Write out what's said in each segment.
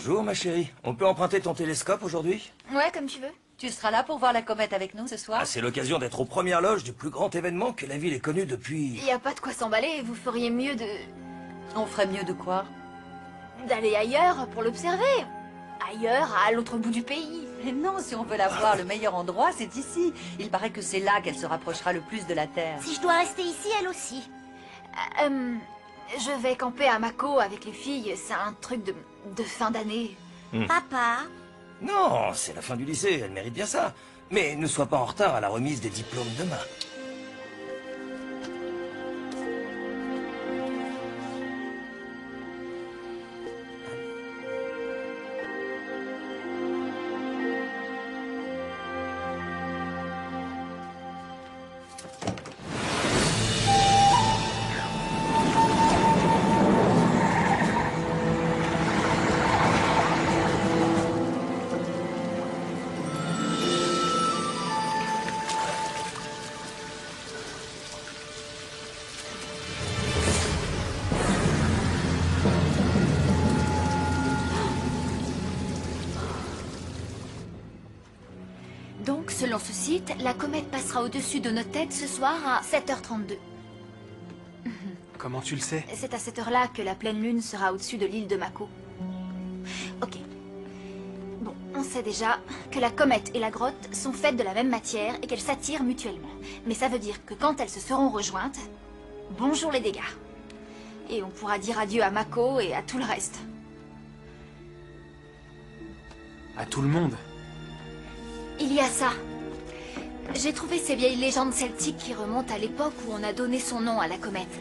Bonjour ma chérie, on peut emprunter ton télescope aujourd'hui? Ouais, comme tu veux. Tu seras là pour voir la comète avec nous ce soir? Ah, c'est l'occasion d'être aux premières loges du plus grand événement que la ville ait connu depuis... Y a pas de quoi s'emballer, vous feriez mieux On ferait mieux de quoi? d'aller ailleurs pour l'observer. Ailleurs, à l'autre bout du pays. Mais non, si on veut la voir, le meilleur endroit, c'est ici. Il paraît que c'est là qu'elle se rapprochera le plus de la Terre. Si je dois rester ici, elle aussi. Je vais camper à Mako avec les filles, c'est un truc de fin d'année. Papa, Non, c'est la fin du lycée, elle mérite bien ça. Mais ne sois pas en retard à la remise des diplômes demain. Donc, selon ce site, la comète passera au-dessus de nos têtes ce soir à 7h32. Comment tu le sais? C'est à cette heure-là que la pleine lune sera au-dessus de l'île de Mako. Ok. Bon, on sait déjà que la comète et la grotte sont faites de la même matière et qu'elles s'attirent mutuellement. Mais ça veut dire que quand elles se seront rejointes, bonjour les dégâts. Et on pourra dire adieu à Mako et à tout le reste. À tout le monde? Il y a ça. J'ai trouvé ces vieilles légendes celtiques qui remontent à l'époque où on a donné son nom à la comète.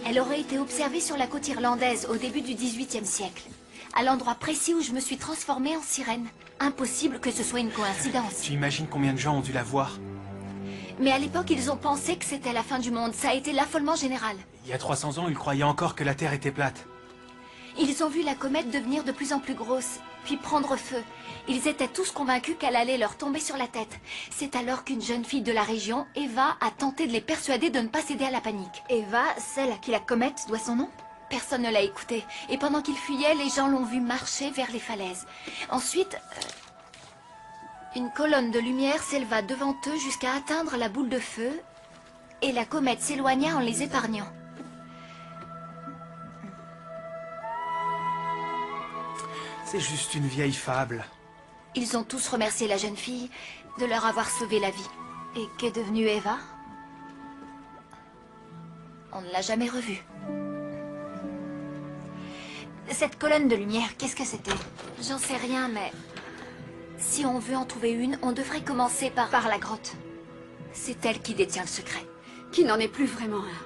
Elle aurait été observée sur la côte irlandaise au début du XVIIIe siècle, à l'endroit précis où je me suis transformée en sirène. Impossible que ce soit une coïncidence. Tu imagines combien de gens ont dû la voir? Mais à l'époque, ils ont pensé que c'était la fin du monde. Ça a été l'affolement général. Il y a 300 ans, ils croyaient encore que la Terre était plate. Ils ont vu la comète devenir de plus en plus grosse, puis prendre feu. Ils étaient tous convaincus qu'elle allait leur tomber sur la tête. C'est alors qu'une jeune fille de la région, Eva, a tenté de les persuader de ne pas céder à la panique. Eva, celle à qui la comète doit son nom? Personne ne l'a écoutée. Et pendant qu'ils fuyaient, les gens l'ont vue marcher vers les falaises. Ensuite, une colonne de lumière s'éleva devant eux jusqu'à atteindre la boule de feu, et la comète s'éloigna en les épargnant. C'est juste une vieille fable. Ils ont tous remercié la jeune fille de leur avoir sauvé la vie. Et qu'est devenue Eva? On ne l'a jamais revue. Cette colonne de lumière, qu'est-ce que c'était? J'en sais rien, mais... si on veut en trouver une, on devrait commencer par la grotte. C'est elle qui détient le secret. Qui n'en est plus vraiment un.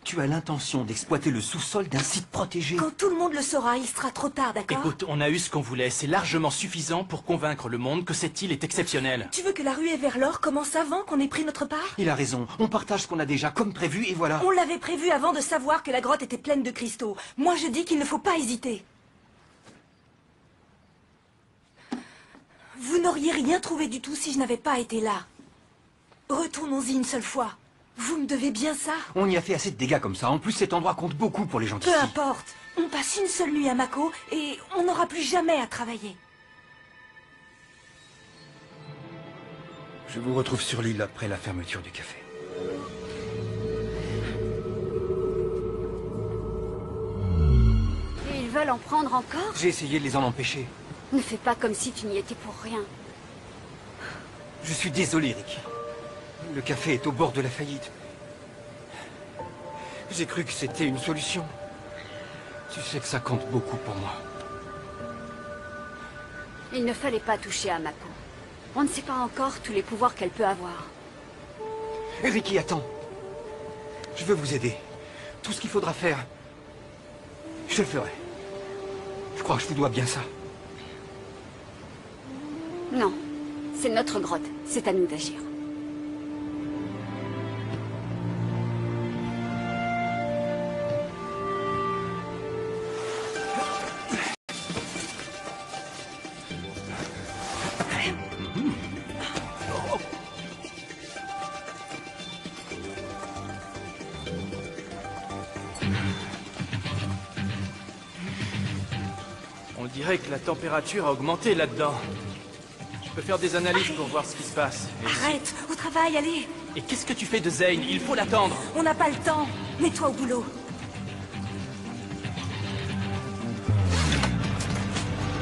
Tu as l'intention d'exploiter le sous-sol d'un site protégé. Quand tout le monde le saura, il sera trop tard, d'accord? Écoute, on a eu ce qu'on voulait. C'est largement suffisant pour convaincre le monde que cette île est exceptionnelle. Tu veux que la ruée vers l'or commence avant qu'on ait pris notre part? Il a raison. On partage ce qu'on a déjà comme prévu et voilà. On l'avait prévu avant de savoir que la grotte était pleine de cristaux. Moi, je dis qu'il ne faut pas hésiter. Vous n'auriez rien trouvé du tout si je n'avais pas été là. Retournons-y une seule fois. Vous me devez bien ça. On y a fait assez de dégâts comme ça. En plus, cet endroit compte beaucoup pour les gens Peu d'ici. importe. On passe une seule nuit à Mako et on n'aura plus jamais à travailler. Je vous retrouve sur l'île après la fermeture du café. Et ils veulent en prendre encore? J'ai essayé de les en empêcher. Ne fais pas comme si tu n'y étais pour rien. Je suis désolé, Ricky. Le café est au bord de la faillite. J'ai cru que c'était une solution. Tu sais que ça compte beaucoup pour moi. Il ne fallait pas toucher à Mako. On ne sait pas encore tous les pouvoirs qu'elle peut avoir. Ricky, attends. Je veux vous aider. Tout ce qu'il faudra faire, je le ferai. Je crois que je vous dois bien ça. Non, c'est notre grotte. C'est à nous d'agir. dirait que la température a augmenté là-dedans. Je peux faire des analyses pour voir ce qui se passe. Arrête, au travail, allez. Et qu'est-ce que tu fais de Zane? Il faut l'attendre. On n'a pas le temps. Mets-toi au boulot.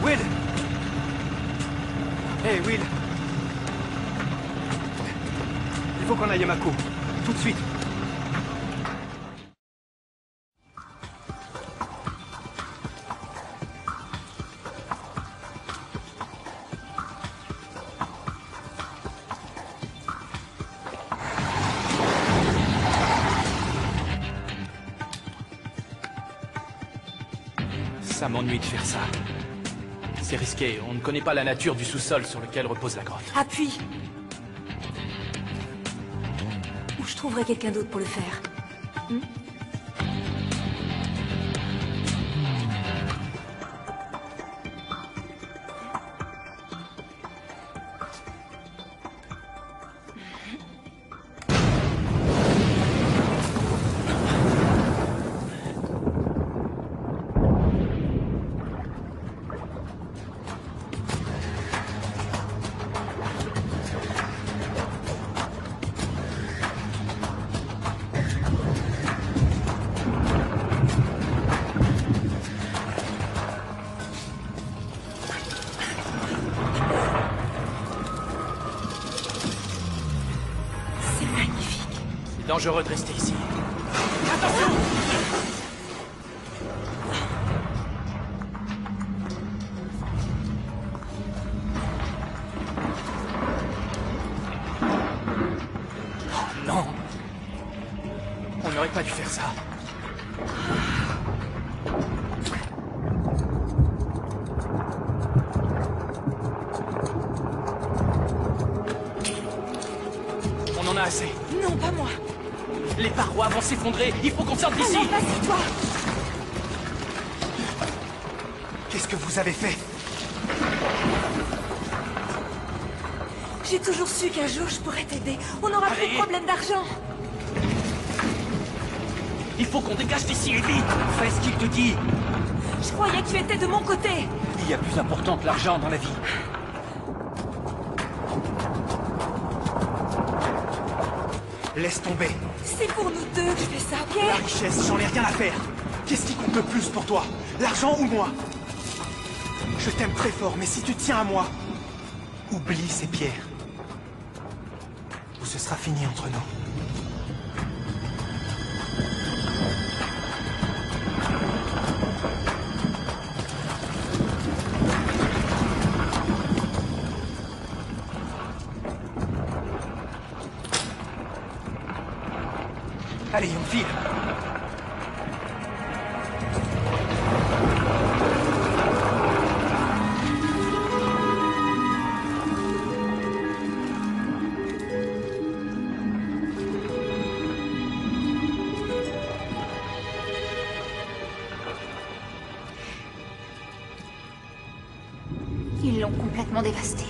Will! Hé, Will! Il faut qu'on aille à Mako. Tout de suite. Ça m'ennuie de faire ça. C'est risqué, on ne connaît pas la nature du sous-sol sur lequel repose la grotte. Appuie. Ou je trouverai quelqu'un d'autre pour le faire. C'est dangereux de rester ici. Attention! Oh non! On n'aurait pas dû faire ça. On en a assez. Non, pas moi. Les parois vont s'effondrer. Il faut qu'on sorte d'ici. Alors, assieds-toi. Qu'est-ce que vous avez fait? J'ai toujours su qu'un jour je pourrais t'aider. On n'aura plus de problème d'argent. Il faut qu'on dégage d'ici et vite. Fais ce qu'il te dit. Je croyais que tu étais de mon côté. Il y a plus important que l'argent dans la vie. Laisse tomber. C'est pour nous deux que je fais ça, ok? La richesse, j'en ai rien à faire. Qu'est-ce qui compte le plus pour toi? L'argent ou moi? Je t'aime très fort, mais si tu tiens à moi, oublie ces pierres. Ou ce sera fini entre nous. Allez, on file. Ils l'ont complètement dévasté.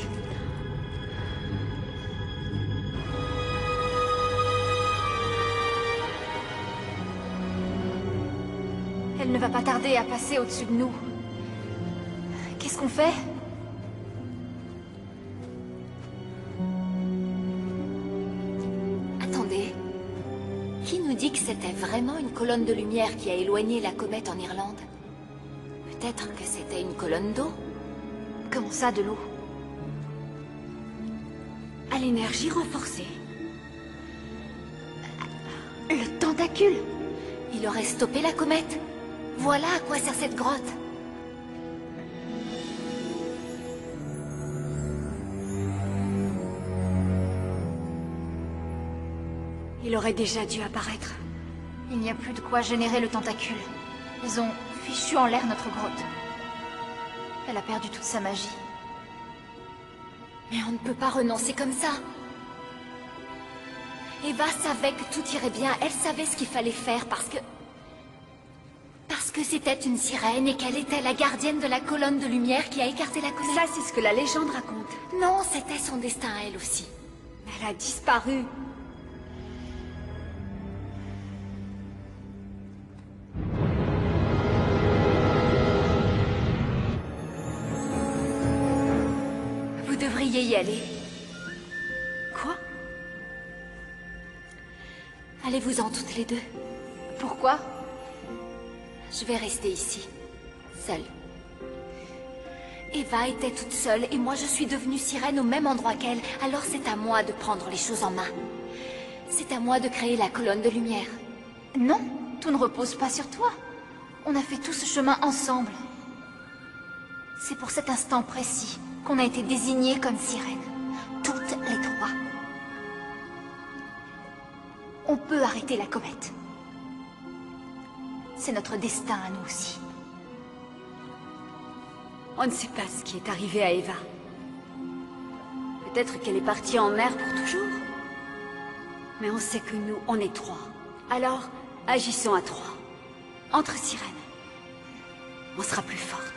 Elle ne va pas tarder à passer au-dessus de nous. Qu'est-ce qu'on fait? Attendez. Qui nous dit que c'était vraiment une colonne de lumière qui a éloigné la comète en Irlande? Peut-être que c'était une colonne d'eau? Comment ça, de l'eau? À l'énergie renforcée. Le tentacule! Il aurait stoppé la comète. Voilà à quoi sert cette grotte. Il aurait déjà dû apparaître. Il n'y a plus de quoi générer le tentacule. Ils ont fichu en l'air notre grotte. Elle a perdu toute sa magie. Mais on ne peut pas renoncer comme ça. Eva savait que tout irait bien. Elle savait ce qu'il fallait faire parce que c'était une sirène et qu'elle était la gardienne de la colonne de lumière qui a écarté la comète. Ça, c'est ce que la légende raconte. Non, c'était son destin à elle aussi. Elle a disparu. devriez y aller. Quoi? Allez-vous-en toutes les deux. Pourquoi? Je vais rester ici, seule. Eva était toute seule et moi je suis devenue sirène au même endroit qu'elle, alors c'est à moi de prendre les choses en main. C'est à moi de créer la colonne de lumière. Non, tout ne repose pas sur toi. On a fait tout ce chemin ensemble. C'est pour cet instant précis qu'on a été désignés comme sirènes. Toutes les trois. On peut arrêter la comète. C'est notre destin à nous aussi. On ne sait pas ce qui est arrivé à Eva. Peut-être qu'elle est partie en mer pour toujours. Mais on sait que nous, on est trois. Alors, agissons à trois. Entre sirènes. On sera plus fortes.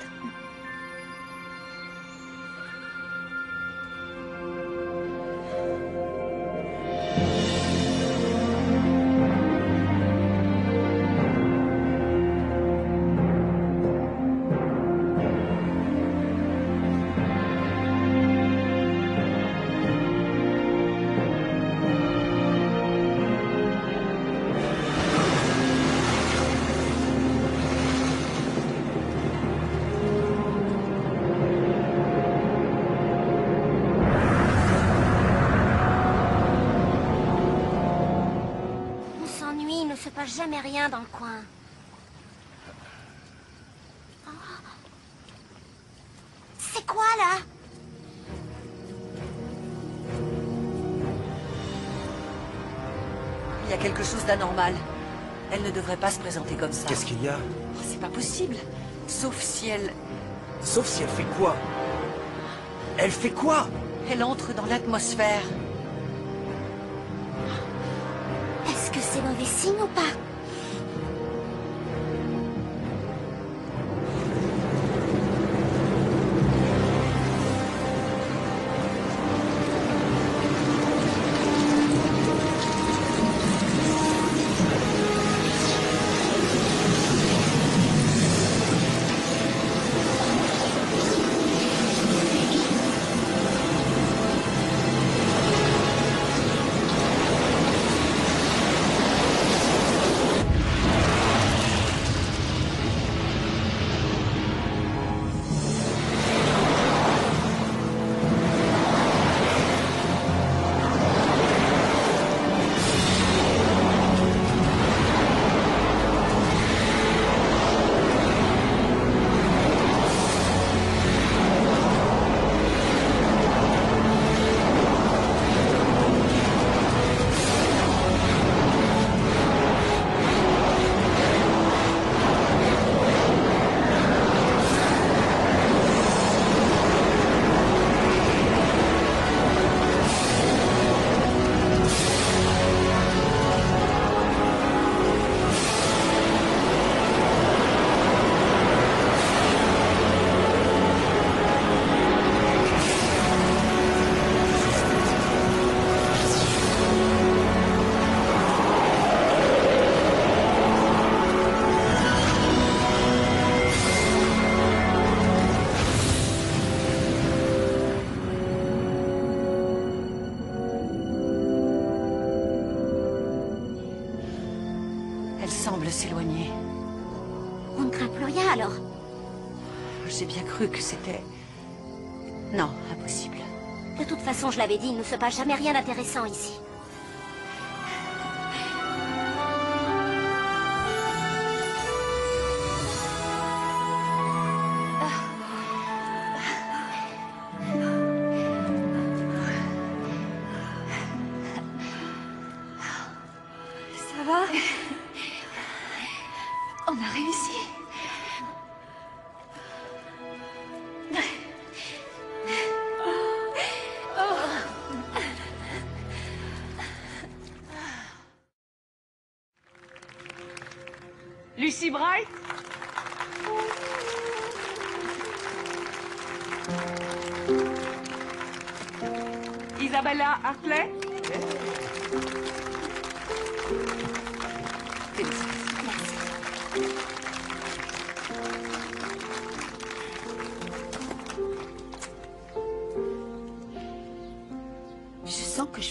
Jamais rien dans le coin. Oh. C'est quoi là? Il y a quelque chose d'anormal. Elle ne devrait pas se présenter comme ça. Qu'est-ce qu'il y a? Oh, c'est pas possible. Sauf si elle... Sauf si elle fait quoi? Elle fait quoi? Elle entre dans l'atmosphère. Est-ce que c'est mauvais signe ou pas? Elle semble s'éloigner. On ne craint plus rien alors? J'ai bien cru que c'était... Non, impossible. De toute façon, je l'avais dit, il ne se passe jamais rien d'intéressant ici. Ça va? On a réussi. Lucy Bright? Isabella Hartley?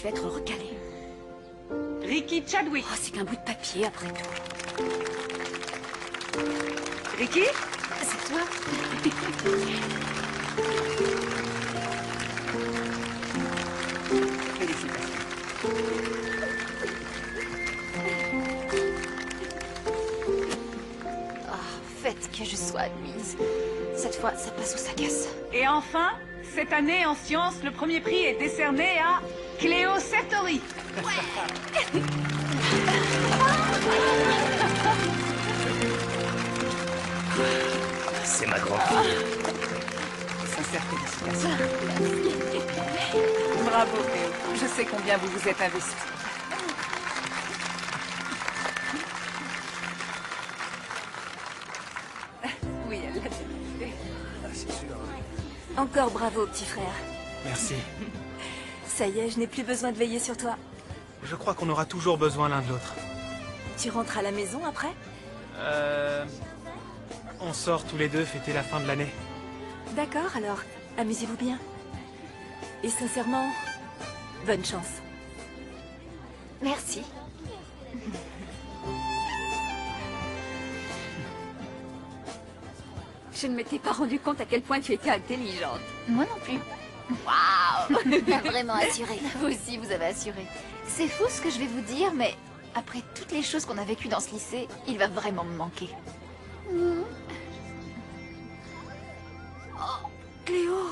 vais être recalée. Ricky Chadwick. Oh, c'est qu'un bout de papier, après tout. Ricky? C'est toi? Félicitations. Faites que je sois admise. Cette fois, ça passe ou ça casse. Et enfin, cette année en sciences, le premier prix est décerné à Cléo Sertori. C'est ma grande-fille. Sincère félicitations. Bravo, Cléo. Je sais combien vous vous êtes investi. Oui, elle l'a fait. C'est sûr. Encore bravo, petit frère. Merci. Ça y est, je n'ai plus besoin de veiller sur toi. Je crois qu'on aura toujours besoin l'un de l'autre. Tu rentres à la maison après? On sort tous les deux fêter la fin de l'année. D'accord, alors, amusez-vous bien. Et sincèrement, bonne chance. Merci. Je ne m'étais pas rendu compte à quel point tu étais intelligente. Moi non plus. Waouh. Vraiment assuré. Vous aussi, vous avez assuré. C'est fou ce que je vais vous dire, mais après toutes les choses qu'on a vécues dans ce lycée, il va vraiment me manquer. Oh, Cléo.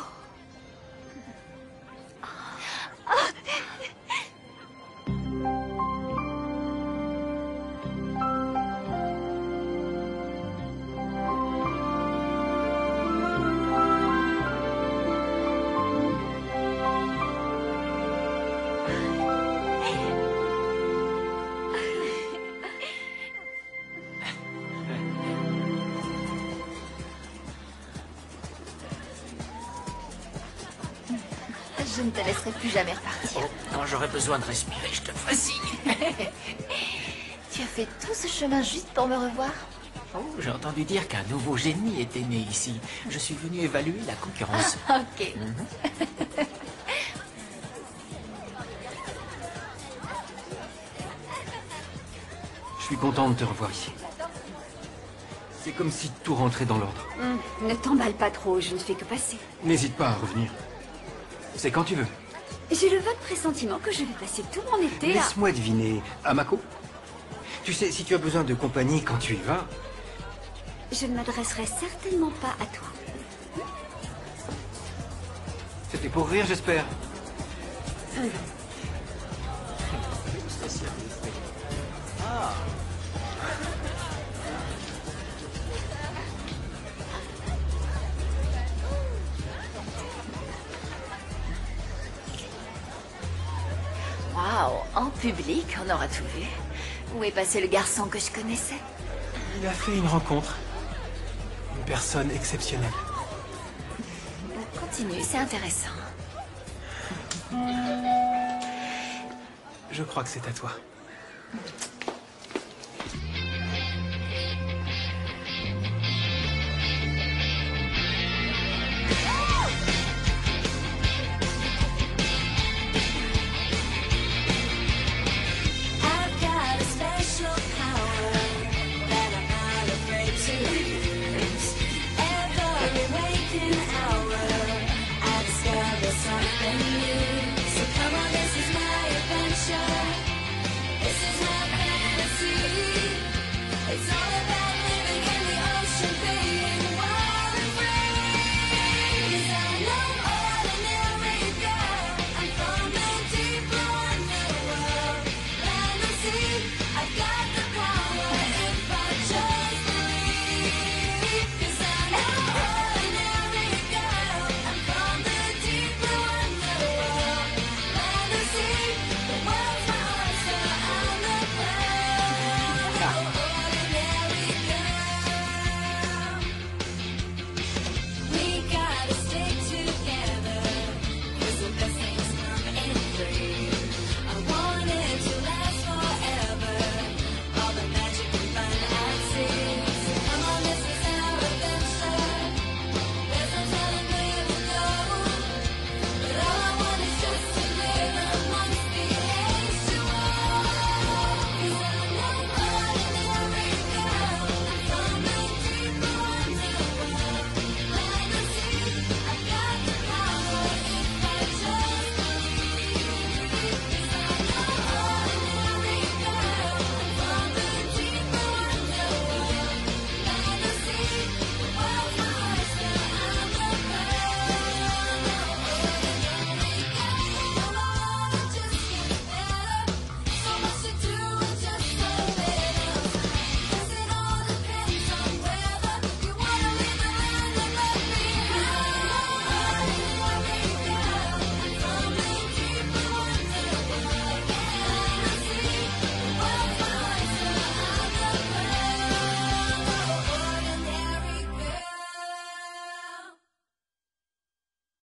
Je ne te laisserai plus jamais repartir. Oh, quand j'aurai besoin de respirer, je te ferai signe. Tu as fait tout ce chemin juste pour me revoir? Oh, j'ai entendu dire qu'un nouveau génie était né ici. Je suis venu évaluer la concurrence. Ok. Je suis content de te revoir ici. C'est comme si tout rentrait dans l'ordre. Ne t'emballe pas trop, je ne fais que passer. N'hésite pas à revenir. C'est quand tu veux. J'ai le vague pressentiment que je vais passer tout mon été à... Laisse-moi deviner. Amako? Tu sais, si tu as besoin de compagnie quand tu y vas... Je ne m'adresserai certainement pas à toi. C'était pour rire, j'espère. Waouh, en public, on aura tout vu. Où est passé le garçon que je connaissais? Il a fait une rencontre. Une personne exceptionnelle. Continue, c'est intéressant. Je crois que c'est à toi.